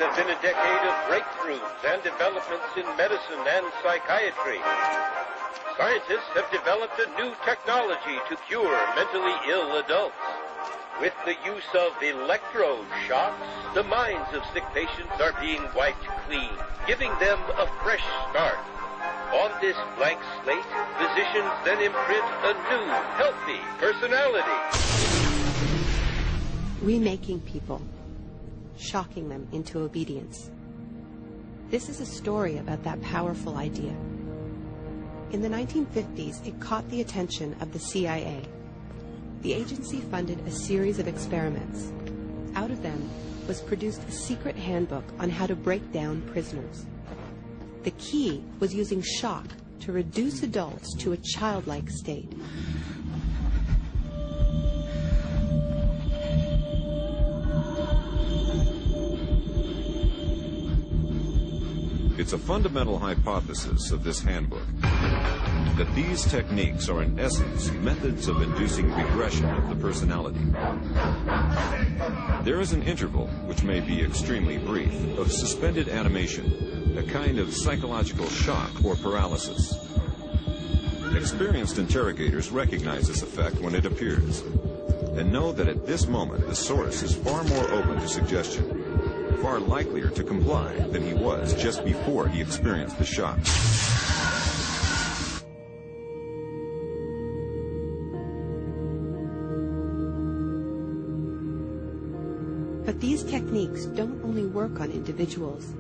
has been a decade of breakthroughs and developments in medicine and psychiatry. Scientists have developed a new technology to cure mentally ill adults. With the use of electroshocks, the minds of sick patients are being wiped clean, giving them a fresh start. On this blank slate, physicians then imprint a new, healthy personality. Remaking people, shocking them into obedience. This is a story about that powerful idea. In the 1950s, it caught the attention of the CIA. The agency funded a series of experiments. Out of them was produced a secret handbook on how to break down prisoners. The key was using shock to reduce adults to a childlike state. It's a fundamental hypothesis of this handbook that these techniques are in essence methods of inducing regression of the personality. There is an interval, which may be extremely brief, of suspended animation, a kind of psychological shock or paralysis. Experienced interrogators recognize this effect when it appears, and know that at this moment the source is far more open to suggestion, far likelier to comply than he was just before he experienced the shock. But these techniques don't only work on individuals.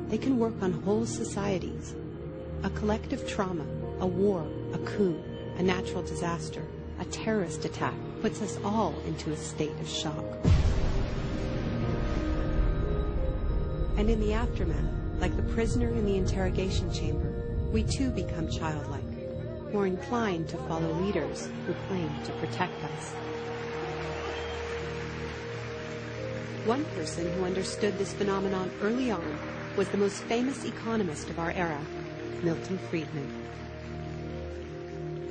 They can work on whole societies. A collective trauma, a war, a coup, a natural disaster, a terrorist attack puts us all into a state of shock. And in the aftermath, like the prisoner in the interrogation chamber, we too become childlike, more inclined to follow leaders who claim to protect us. One person who understood this phenomenon early on was the most famous economist of our era, Milton Friedman.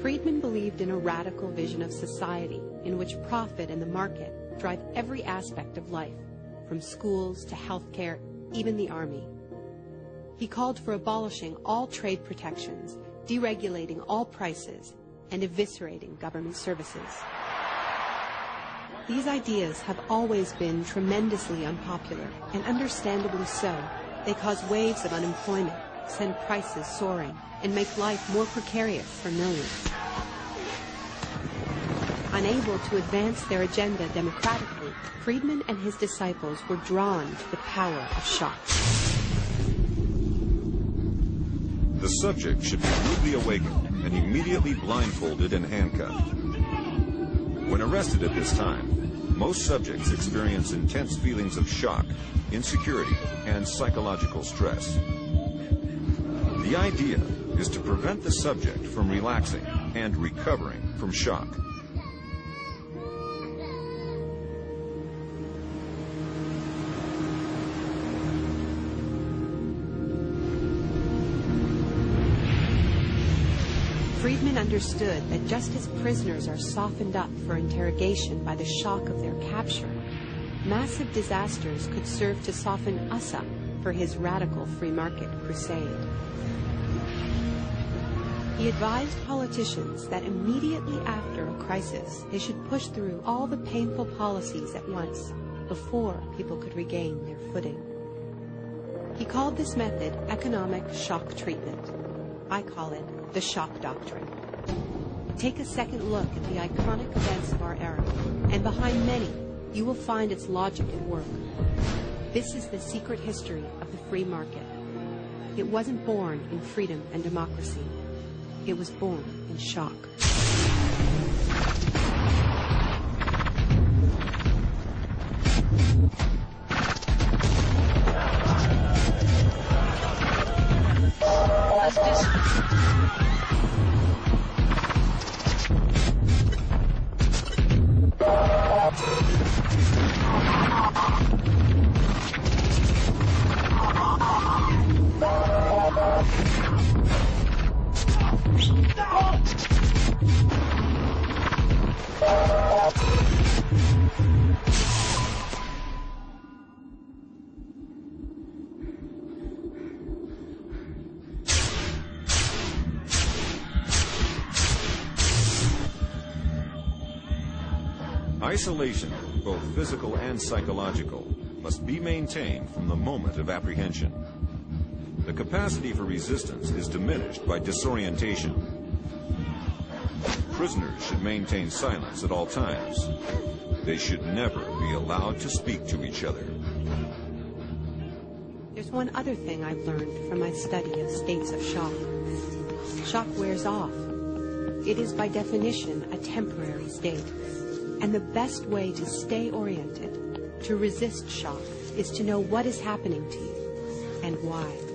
Friedman believed in a radical vision of society in which profit and the market drive every aspect of life, from schools to healthcare, even the army. He called for abolishing all trade protections, deregulating all prices, and eviscerating government services. These ideas have always been tremendously unpopular, and understandably so. They cause waves of unemployment, send prices soaring, and make life more precarious for millions. Unable to advance their agenda democratically, Friedman and his disciples were drawn to the power of shock. The subject should be rudely awakened and immediately blindfolded and handcuffed. When arrested at this time, most subjects experience intense feelings of shock, insecurity, and psychological stress. The idea is to prevent the subject from relaxing and recovering from shock. Friedman understood that just as prisoners are softened up for interrogation by the shock of their capture, massive disasters could serve to soften us up for his radical free market crusade. He advised politicians that immediately after a crisis, they should push through all the painful policies at once before people could regain their footing. He called this method economic shock treatment. I call it the shock doctrine. Take a second look at the iconic events of our era, and behind many, you will find its logic at work. This is the secret history of the free market. It wasn't born in freedom and democracy. It was born in shock. Isolation, both physical and psychological, must be maintained from the moment of apprehension. The capacity for resistance is diminished by disorientation. Prisoners should maintain silence at all times. They should never be allowed to speak to each other. There's one other thing I've learned from my study of states of shock. Shock wears off. It is by definition a temporary state. And the best way to stay oriented, to resist shock, is to know what is happening to you and why.